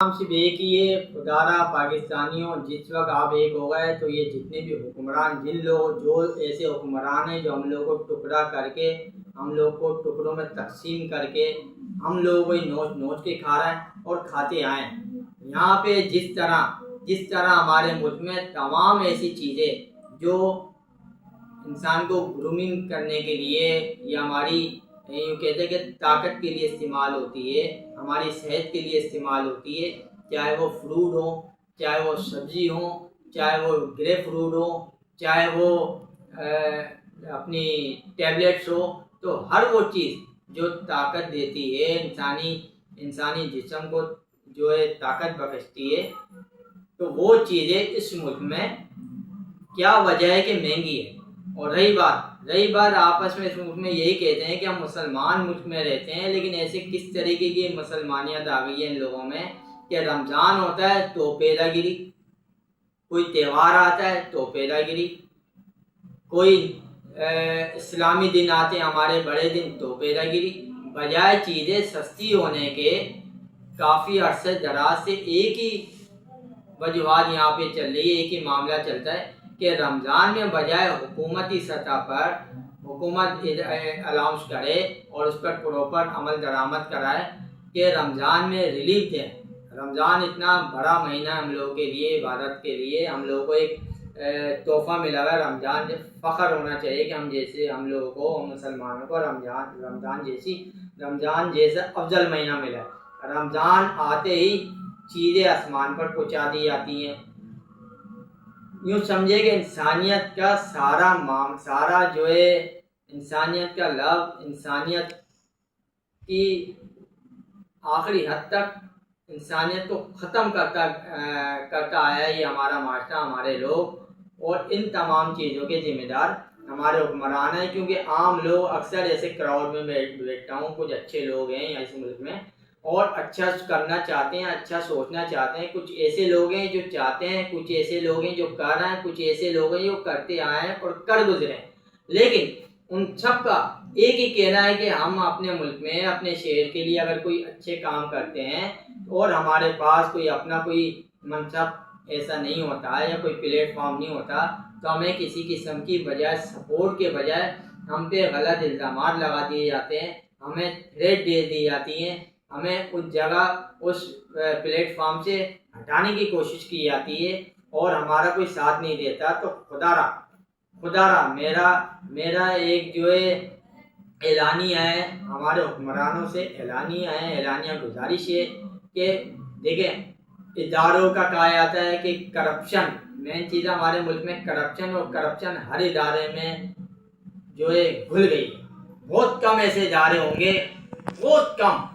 नाम सिर्फ एक ही है, खुदारा पाकिस्तानियों, जिस वक्त आप एक हो गए तो ये जितने भी हुक्मरान, जिन लोग जो ऐसे हुक्मरान हैं जो हम लोग को टुकड़ा करके, हम लोग को टुकड़ों में तकसीम करके हम लोग को नोच नोच के खा रहे हैं और खाते आए हैं। यहाँ पे जिस तरह हमारे मुल्क में तमाम ऐसी चीज़ें जो इंसान को ग्रूमिंग करने के लिए या हमारी यूँ कहते हैं कि ताकत के लिए इस्तेमाल होती है, हमारी सेहत के लिए इस्तेमाल होती है, चाहे वो फ्रूट हो, चाहे वो सब्ज़ी हो, चाहे वो ग्रेप फ्रूट हो, चाहे वो अपनी टैबलेट्स हो, तो हर वो चीज़ जो ताकत देती है इंसानी जिस्म को, जो है ताकत बख्शती है, तो वो चीज़ें इस मुल्क में क्या वजह है कि महंगी है। और रही बात आपस में इस मुल्क में यही कहते हैं कि हम मुसलमान मुल्क में रहते हैं, लेकिन ऐसे किस तरीके की मुसलमानियत आ गई है इन लोगों में कि रमज़ान होता है तो पैदागिरी, कोई त्यौहार आता है तो पैदागिरी, कोई इस्लामी दिन आते हैं हमारे बड़े दिन तो पैदागिरी, बजाय चीज़ें सस्ती होने के काफ़ी अरसे दराज से एक ही वजूहात यहाँ पे चल रही है, एक ही मामला चलता है कि रमज़ान में बजाय हुकूमती सतह पर हुकूमत अनाउंस करे और उस पर प्रॉपर अमल दरामद कराए कि रमज़ान में रिलीफ दें। रमज़ान इतना बड़ा महीना हम लोगों के लिए, इबादत के लिए, हम लोगों को एक तोहफ़ा मिला हुआ है। रमज़ान फ़ख्र होना चाहिए कि हम लोगों को, मुसलमानों को रमज़ान जैसा अफजल महीना मिला है। रमज़ान आते ही चीज़ें आसमान पर पहुँचा दी जाती हैं। यूँ समझे कि इंसानियत का सारा जो है, इंसानियत का लव, इंसानियत की आखिरी हद तक इंसानियत को ख़त्म करता आया ये हमारा माशरा, हमारे लोग, और इन तमाम चीज़ों के ज़िम्मेदार हमारे हुक्मरान हैं। क्योंकि आम लोग अक्सर ऐसे क्राउड में बैठता हूँ, कुछ अच्छे लोग हैं इस मुल्क में और अच्छा करना चाहते हैं, अच्छा सोचना चाहते हैं। कुछ ऐसे लोग हैं जो चाहते हैं, कुछ ऐसे लोग हैं जो कर रहे हैं, कुछ ऐसे लोग हैं जो करते आए हैं और कर गुजरे हैं। लेकिन उन सब का एक ही कहना है कि हम अपने मुल्क में, अपने शहर के लिए अगर कोई अच्छे काम करते हैं और हमारे पास कोई अपना कोई मनसब ऐसा नहीं होता है या कोई प्लेटफॉर्म नहीं होता, तो हमें किसी किस्म की बजाय सपोर्ट के बजाय हम पे गलत इल्ज़ामात लगा दिए जाते हैं, हमें थ्रेट दे दी जाती हैं, हमें उस जगह, उस प्लेटफॉर्म से हटाने की कोशिश की जाती है और हमारा कोई साथ नहीं देता। तो खुदारा मेरा एक जो है एलानिया है, हमारे हुक्मरानों से एलानिया गुजारिश है कि देखें, इदारों का कहा जाता है कि करप्शन मेन चीज़ हमारे मुल्क में, करप्शन हर इदारे में जो है घुल गई है। बहुत कम ऐसे इदारे होंगे, बहुत कम,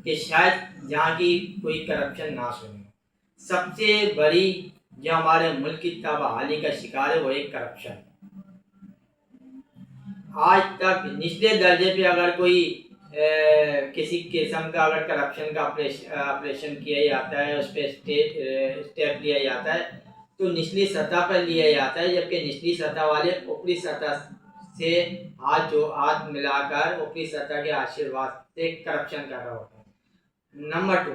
कि शायद जहाँ की कोई करप्शन ना सुने। सबसे बड़ी जो हमारे मुल्क की तबाही का शिकार है वो एक करप्शन। आज तक निचले दर्जे पे अगर कोई किसी किस्म का अगर करप्शन का ऑपरेशन किया जाता है, उस पर स्टेप लिया जाता है, तो निचली सतह पर लिया जाता है, जबकि निचली सतह वाले ऊपरी सतह से हाथ मिलाकर ऊपरी सतह के आशीर्वाद से करप्शन कर रहा होता है। नंबर 2,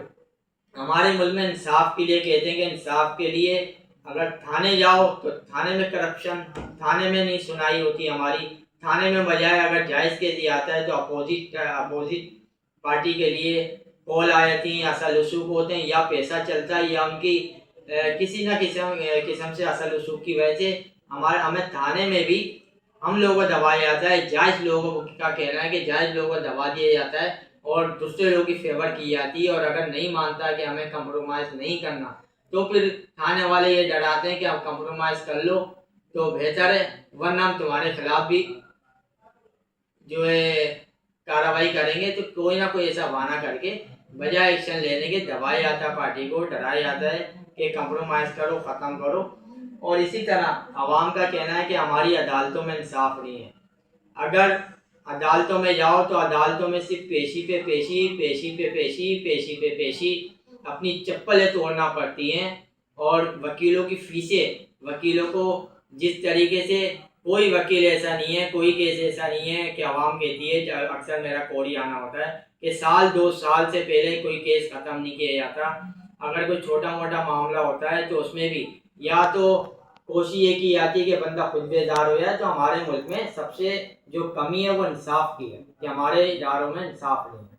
हमारे मुल्क में इंसाफ के लिए कहते हैं कि इंसाफ के लिए अगर थाने जाओ तो थाने में करप्शन, थाने में नहीं सुनाई होती हमारी, थाने में बजाय अगर जायज़ केस आता है तो अपोजिट पार्टी के लिए कॉल आ जाती हैं, असल रसूख होते हैं, या पैसा चलता है या उनकी किसी न किस्म से असल रसूख की वजह से हमें थाने में भी हम लोगों को दबाया जाता है। जायज़ लोगों का कहना है कि जायज़ लोगों को दबा दिया जाता है और दूसरे लोगों की फेवर की जाती है, और अगर नहीं मानता कि हमें कंप्रोमाइज़ नहीं करना तो फिर थाने वाले ये डराते हैं कि आप कंप्रोमाइज़ कर लो तो बेहतर है, वरना हम तुम्हारे खिलाफ भी जो है कार्रवाई करेंगे। तो कोई ना कोई ऐसा बहाना करके बजाय एक्शन लेने के दबाया जाता है, पार्टी को डराया जाता है कि कंप्रोमाइज़ करो, ख़त्म करो। और इसी तरह आवाम का कहना है कि हमारी अदालतों में इंसाफ नहीं है। अगर अदालतों में जाओ तो अदालतों में सिर्फ पेशी पे पेशी अपनी चप्पलें तोड़ना पड़ती हैं, और वकीलों की फीसें, वकीलों को जिस तरीके से, कोई वकील ऐसा नहीं है, कोई केस ऐसा नहीं है कि आवाम कहती है, अक्सर मेरा कोड़ी आना होता है कि साल 2 साल से पहले कोई केस ख़त्म नहीं किया जाता, اگر کوئی چھوٹا موٹا معاملہ ہوتا ہے تو اس میں بھی یا تو کوشش یہ کی جاتی ہے کہ بندہ خود بیدار ہو جائے. تو ہمارے ملک میں سب سے جو کمی ہے وہ انصاف کی ہے کہ ہمارے اداروں میں انصاف نہیں ہے.